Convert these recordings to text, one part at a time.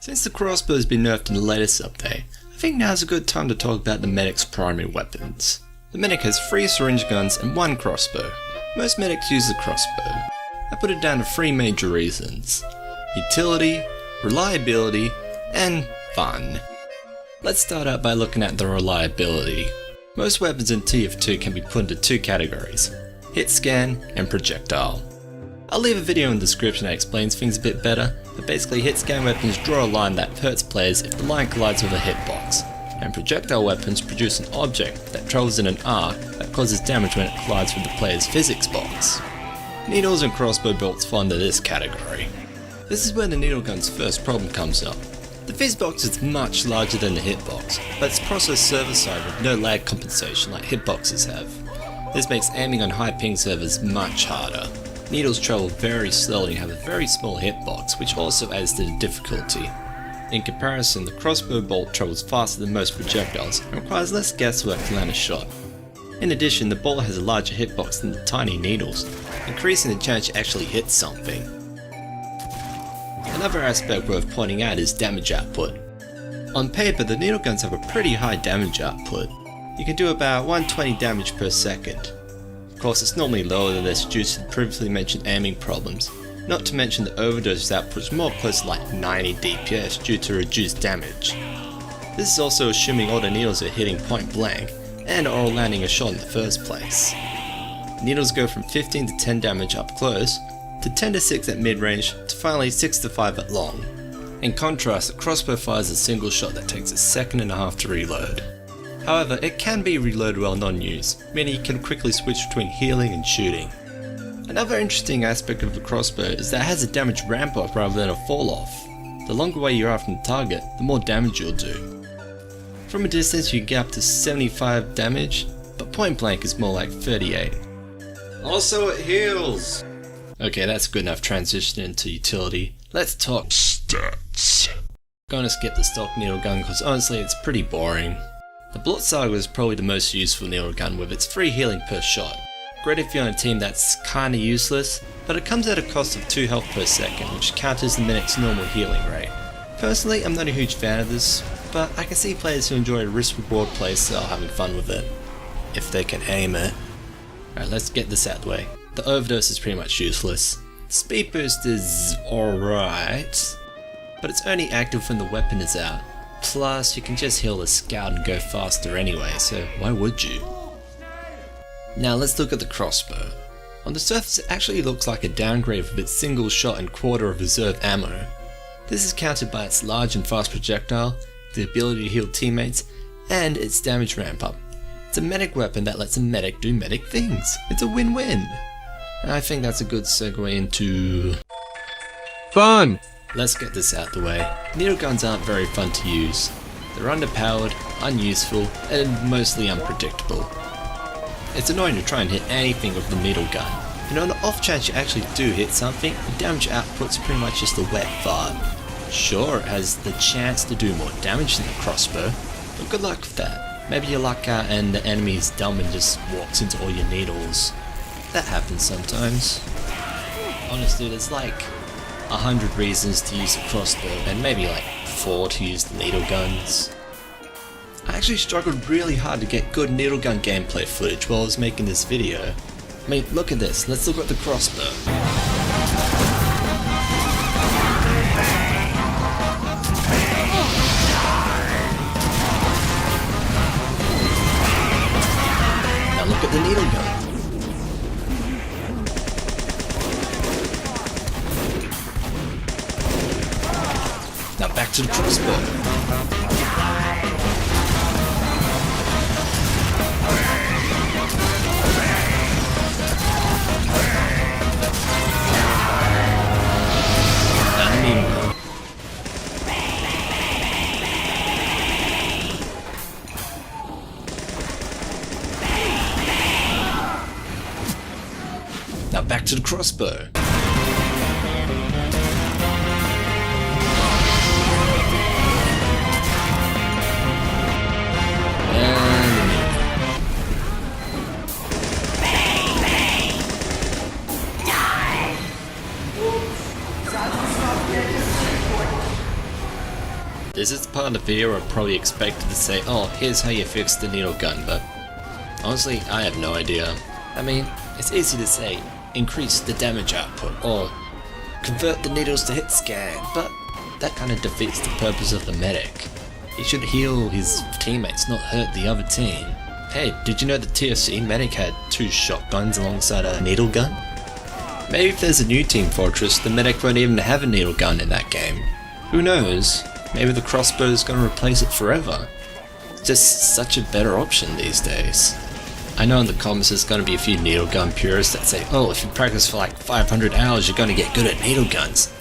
Since the crossbow has been nerfed in the latest update, I think now's a good time to talk about the medic's primary weapons. The medic has 3 syringe guns and 1 crossbow. Most medics use the crossbow. I put it down to 3 major reasons: utility, reliability, and fun. Let's start out by looking at the reliability. Most weapons in TF2 can be put into 2 categories: hit scan and projectile. I'll leave a video in the description that explains things a bit better, but basically hit scan weapons draw a line that hurts players if the line collides with a hitbox, and projectile weapons produce an object that travels in an arc that causes damage when it collides with the player's physics box. Needles and crossbow bolts fall into this category. This is where the needle gun's first problem comes up. The fizz box is much larger than the hitbox, but it's processed server side with no lag compensation like hitboxes have. This makes aiming on high ping servers much harder. Needles travel very slowly and have a very small hitbox, which also adds to the difficulty. In comparison, the crossbow bolt travels faster than most projectiles and requires less guesswork to land a shot. In addition, the bolt has a larger hitbox than the tiny needles, increasing the chance you actually hit something. Another aspect worth pointing out is damage output. On paper, the needle guns have a pretty high damage output. You can do about 120 damage per second. Of course, it's normally lower than this due to the previously mentioned aiming problems, not to mention the overdose output is more close to like 90 DPS due to reduced damage. This is also assuming all the needles are hitting point blank and are all landing a shot in the first place. Needles go from 15 to 10 damage up close, to 10 to 6 at mid range, to finally 6 to 5 at long. In contrast, the crossbow fires a single shot that takes a second and a half to reload. However, it can be reloaded while non-use, meaning you can quickly switch between healing and shooting. Another interesting aspect of the crossbow is that it has a damage ramp up rather than a fall off. The longer away you are from the target, the more damage you'll do. From a distance you can get up to 75 damage, but point blank is more like 38. Also it heals! Okay, that's a good enough transition into utility. Let's talk stats. Gonna skip the stock needle gun because honestly it's pretty boring. The Blot Saga is probably the most useful needle gun with its free healing per shot. Great if you're on a team that's kinda useless, but it comes at a cost of 2 health per second, which counters the medic's normal healing rate. Personally, I'm not a huge fan of this, but I can see players who enjoy a risk-reward playstyle having fun with it, if they can aim it. Alright, let's get this out of the way. The overdose is pretty much useless. Speed boost is alright, but it's only active when the weapon is out. Plus, you can just heal the scout and go faster anyway, so why would you? Now let's look at the crossbow. On the surface it actually looks like a downgrade with its single shot and quarter of reserve ammo. This is countered by its large and fast projectile, the ability to heal teammates, and its damage ramp up. It's a medic weapon that lets a medic do medic things. It's a win-win. And I think that's a good segue into fun! Let's get this out the way. Needle guns aren't very fun to use. They're underpowered, unuseful, and mostly unpredictable. It's annoying to try and hit anything with the needle gun, and on the off chance you actually do hit something, the damage output's pretty much just a wet fart. Sure, it has the chance to do more damage than the crossbow, but good luck with that. Maybe you luck out and the enemy is dumb and just walks into all your needles. That happens sometimes. Honestly, there's like 100 reasons to use the crossbow and maybe like 4 to use the needle guns. I actually struggled really hard to get good needle gun gameplay footage while I was making this video. I mean, look at this, let's look at the crossbow. Now look at the needle gun. Now back to the crossbow. Now back to the crossbow. This is the part of the video where I'm probably expected to say, oh, here's how you fix the needle gun, but honestly, I have no idea. I mean, it's easy to say, increase the damage output, or convert the needles to hit scan, but that kind of defeats the purpose of the medic. He should heal his teammates, not hurt the other team. Hey, did you know the TFC medic had 2 shotguns alongside a needle gun? Maybe if there's a new Team Fortress, the medic won't even have a needle gun in that game. Who knows? Maybe the crossbow is going to replace it forever. It's just such a better option these days. I know in the comments there's going to be a few needle gun purists that say, oh, if you practice for like 500 hours you're going to get good at needle guns.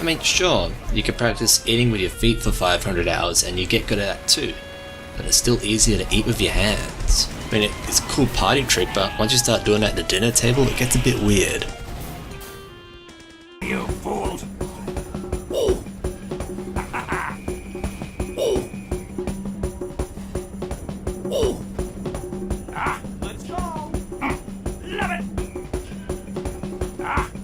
I mean, sure, you can practice eating with your feet for 500 hours and you get good at that too. But it's still easier to eat with your hands. I mean, it's a cool party trick, but once you start doing that at the dinner table, it gets a bit weird. You fools! Ah!